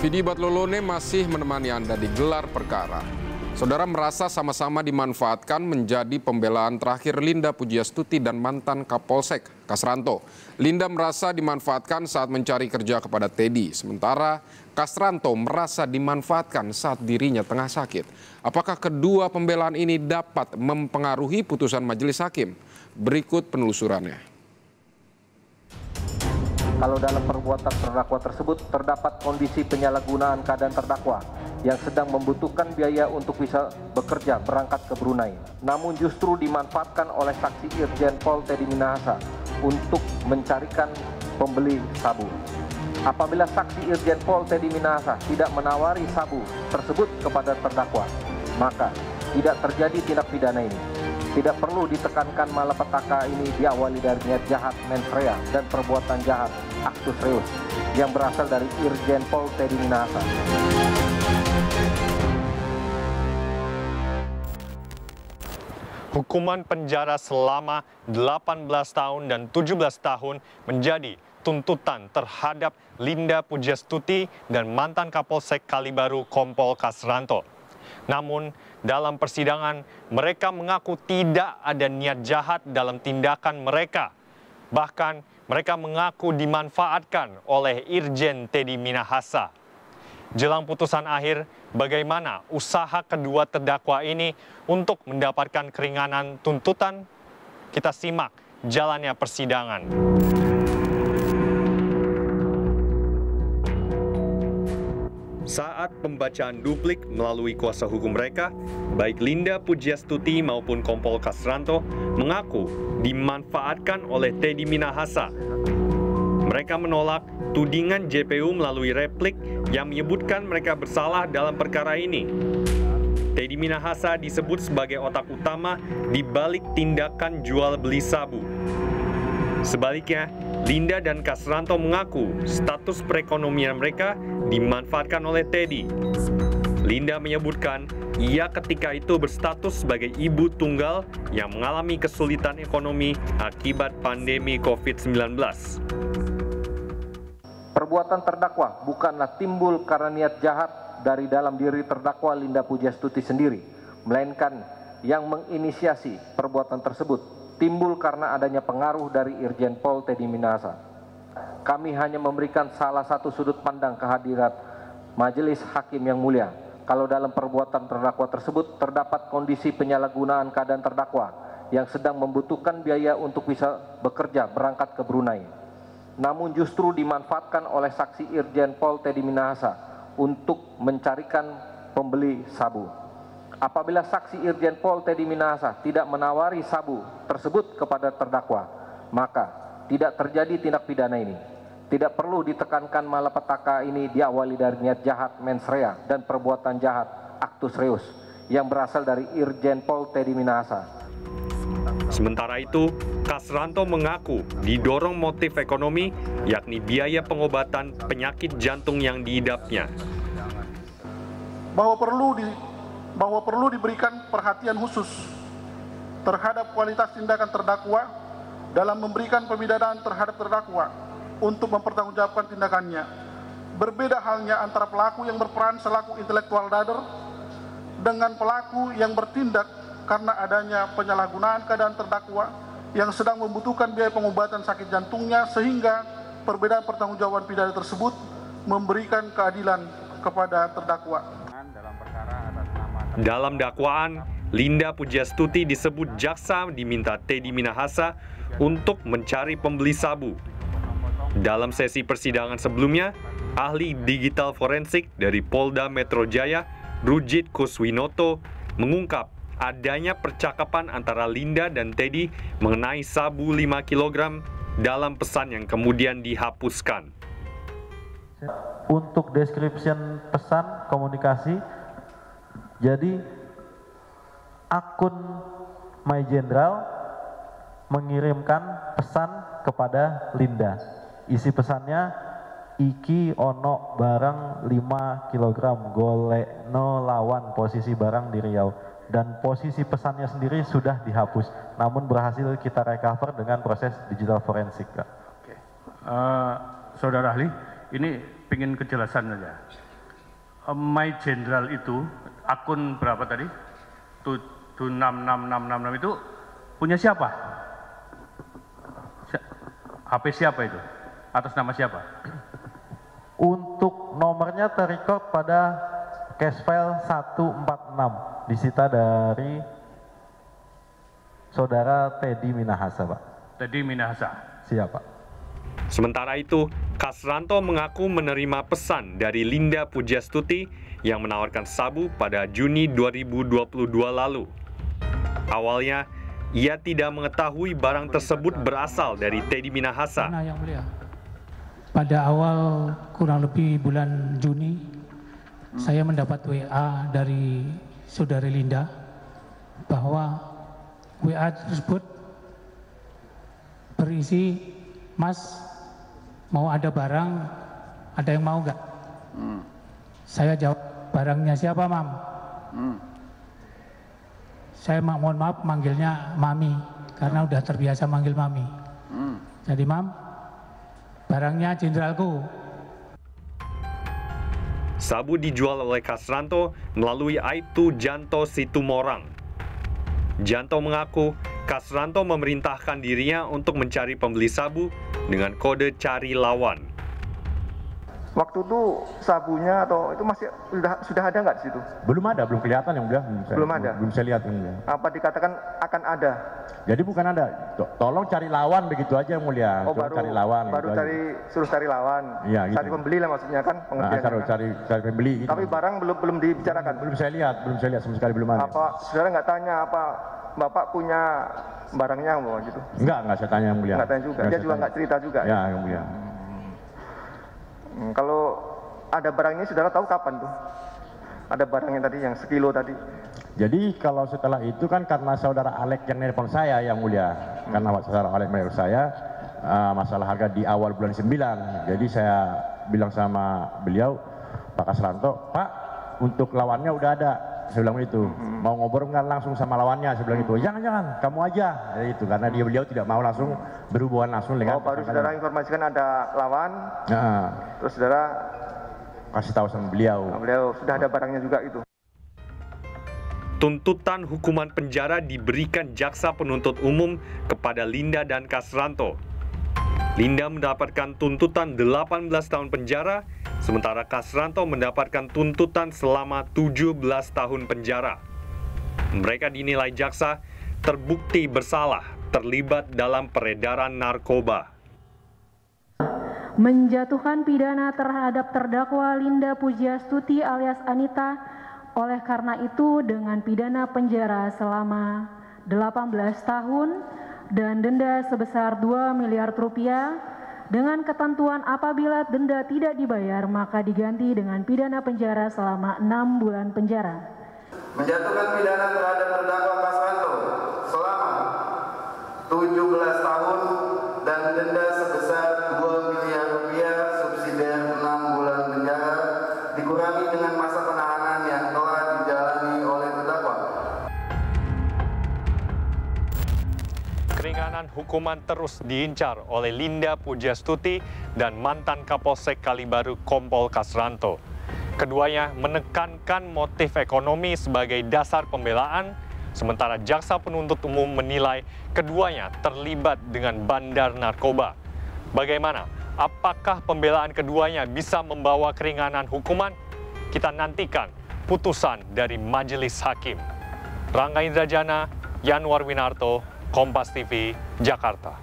Vidi Batlolone masih menemani Anda di gelar perkara. Saudara merasa sama-sama dimanfaatkan menjadi pembelaan terakhir Linda Pugiastuti dan mantan Kapolsek Kasranto. Linda merasa dimanfaatkan saat mencari kerja kepada Teddy, sementara Kasranto merasa dimanfaatkan saat dirinya tengah sakit. Apakah kedua pembelaan ini dapat mempengaruhi putusan majelis hakim? Berikut penelusurannya. Kalau dalam perbuatan terdakwa tersebut terdapat kondisi penyalahgunaan keadaan terdakwa yang sedang membutuhkan biaya untuk bisa bekerja berangkat ke Brunei, namun justru dimanfaatkan oleh saksi Irjen Pol Teddy Minahasa untuk mencarikan pembeli sabu. Apabila saksi Irjen Pol Teddy Minahasa tidak menawari sabu tersebut kepada terdakwa, maka tidak terjadi tindak pidana ini. Tidak perlu ditekankan malapetaka ini diawali dari niat jahat mens rea dan perbuatan jahat actus reus yang berasal dari Irjen Pol Teddy Minahasa. Hukuman penjara selama 18 tahun dan 17 tahun menjadi tuntutan terhadap Linda Pugiastuti dan mantan Kapolsek Kalibaru Kompol Kasranto. Namun, dalam persidangan, mereka mengaku tidak ada niat jahat dalam tindakan mereka. Bahkan, mereka mengaku dimanfaatkan oleh Irjen Teddy Minahasa. Jelang putusan akhir, bagaimana usaha kedua terdakwa ini untuk mendapatkan keringanan tuntutan? Kita simak jalannya persidangan. Saat pembacaan duplik melalui kuasa hukum mereka, baik Linda Pugiastuti maupun Kompol Kasranto mengaku dimanfaatkan oleh Teddy Minahasa. Mereka menolak tudingan JPU melalui replik yang menyebutkan mereka bersalah dalam perkara ini. Teddy Minahasa disebut sebagai otak utama di balik tindakan jual beli sabu. Sebaliknya, Linda dan Kasranto mengaku status perekonomian mereka dimanfaatkan oleh Teddy. Linda menyebutkan ia ketika itu berstatus sebagai ibu tunggal yang mengalami kesulitan ekonomi akibat pandemi COVID-19. Perbuatan terdakwa bukanlah timbul karena niat jahat dari dalam diri terdakwa Linda Pugiastuti sendiri, melainkan yang menginisiasi perbuatan tersebut timbul karena adanya pengaruh dari Irjen Pol Teddy Minahasa. Kami hanya memberikan salah satu sudut pandang kehadirat majelis hakim yang mulia. Kalau dalam perbuatan terdakwa tersebut terdapat kondisi penyalahgunaan keadaan terdakwa yang sedang membutuhkan biaya untuk bisa bekerja berangkat ke Brunei, namun justru dimanfaatkan oleh saksi Irjen Pol Teddy Minahasa untuk mencarikan pembeli sabu. Apabila saksi Irjen Pol Teddy Minahasa tidak menawari sabu tersebut kepada terdakwa, maka tidak terjadi tindak pidana ini. Tidak perlu ditekankan malapetaka ini diawali dari niat jahat mens rea dan perbuatan jahat actus reus yang berasal dari Irjen Pol Teddy Minahasa. Sementara itu, Kasranto mengaku didorong motif ekonomi, yakni biaya pengobatan penyakit jantung yang diidapnya. Bahwa perlu diberikan perhatian khusus terhadap kualitas tindakan terdakwa dalam memberikan pemidanaan terhadap terdakwa untuk mempertanggungjawabkan tindakannya. Berbeda halnya antara pelaku yang berperan selaku intellectual dader dengan pelaku yang bertindak karena adanya penyalahgunaan keadaan terdakwa yang sedang membutuhkan biaya pengobatan sakit jantungnya, sehingga perbedaan pertanggungjawaban pidana tersebut memberikan keadilan kepada terdakwa. Dalam dakwaan, Linda Pugiastuti disebut jaksa diminta Teddy Minahasa untuk mencari pembeli sabu. Dalam sesi persidangan sebelumnya, ahli digital forensik dari Polda Metro Jaya, Rujit Kuswinoto, mengungkap adanya percakapan antara Linda dan Teddy mengenai sabu 5 kg dalam pesan yang kemudian dihapuskan. Untuk description pesan komunikasi, jadi akun My General mengirimkan pesan kepada Linda. Isi pesannya, iki ono barang 5 kg golekno lawan posisi barang di Riau. Dan posisi pesannya sendiri sudah dihapus, namun berhasil kita recover dengan proses digital forensik. Oke. Saudara ahli, ini ingin kejelasan saja. My General itu akun berapa tadi? 76666 itu punya siapa? HP siapa itu? Atas nama siapa? Untuk nomornya terrecord pada case file 146, disita dari Saudara Teddy Minahasa, Pak. Teddy Minahasa. Siap, Pak. Sementara itu, Kasranto mengaku menerima pesan dari Linda Pujastuti yang menawarkan sabu pada Juni 2022 lalu. Awalnya, ia tidak mengetahui barang tersebut berasal dari Teddy Minahasa. Yang mulia, pada awal kurang lebih bulan Juni, saya mendapat WA dari Saudari Linda bahwa WA tersebut berisi, "Mas, mau ada barang, ada yang mau nggak?" Saya jawab, "Barangnya siapa, Mam?" Saya mohon maaf manggilnya Mami, karena udah terbiasa manggil Mami. Jadi, "Mam, barangnya jenderalku." Sabu dijual oleh Kasranto melalui Aibtu Janto Situmorang. Janto mengaku Kasranto memerintahkan dirinya untuk mencari pembeli sabu dengan kode cari lawan. Waktu itu sabunya atau itu masih sudah ada nggak di situ? Belum ada, belum kelihatan yang mulia. Belum ada? Belum saya lihat yang mulia. Apa dikatakan akan ada? Jadi bukan ada, tolong cari lawan begitu aja yang mulia. Oh, baru cari lawan. Baru suruh cari lawan. Iya, gitu. Cari pembeli lah maksudnya kan? Cari pembeli. Gitu. Tapi barang belum dibicarakan? Belum saya lihat sama sekali belum ada. Apa saudara nggak tanya apa Bapak punya barangnya gitu? Enggak saya tanya yang mulia. Nggak tanya juga, dia juga nggak cerita juga? Ya, yang mulia. Kalau ada barang ini, saudara tahu kapan tuh? Ada barangnya tadi yang sekilo tadi. Jadi kalau setelah itu kan karena saudara Alek yang nelpon saya yang mulia. Karena saudara Alek nelpon saya masalah harga di awal bulan 9. Jadi saya bilang sama beliau, Pak Kasranto, "Pak, untuk lawannya udah ada." Saya bilang itu. "Mau ngobrol nggak langsung sama lawannya?" Saya bilang itu. "Jangan, kamu aja." Ya, itu karena beliau tidak mau langsung berhubungan langsung dengan. Oh, baru saudara informasikan ada lawan. Terus saudara kasih tahu sama beliau. Beliau sudah ada barangnya juga itu. Tuntutan hukuman penjara diberikan jaksa penuntut umum kepada Linda dan Kasranto. Linda mendapatkan tuntutan 18 tahun penjara, sementara Kasranto mendapatkan tuntutan selama 17 tahun penjara. Mereka dinilai jaksa terbukti bersalah terlibat dalam peredaran narkoba. Menjatuhkan pidana terhadap terdakwa Linda Pujastuti alias Anita, oleh karena itu dengan pidana penjara selama 18 tahun dan denda sebesar 2 miliar rupiah dengan ketentuan apabila denda tidak dibayar maka diganti dengan pidana penjara selama 6 bulan penjara. Menjatuhkan pidana terhadap terdakwa Kasranto selama 17 tahun dan denda sebesar 2 miliar rupiah subsidiar 6 bulan penjara dikurangi dengan masa penahanan yang telah dijalani oleh terdakwa. Keringanan hukuman terus diincar oleh Linda Pujastuti dan mantan Kapolsek Kalibaru Kompol Kasranto. Keduanya menekankan motif ekonomi sebagai dasar pembelaan, sementara jaksa penuntut umum menilai keduanya terlibat dengan bandar narkoba. Bagaimana? Apakah pembelaan keduanya bisa membawa keringanan hukuman? Kita nantikan putusan dari Majelis Hakim. Rangga Indrajana, Yanwar Winarto, Kompas TV, Jakarta.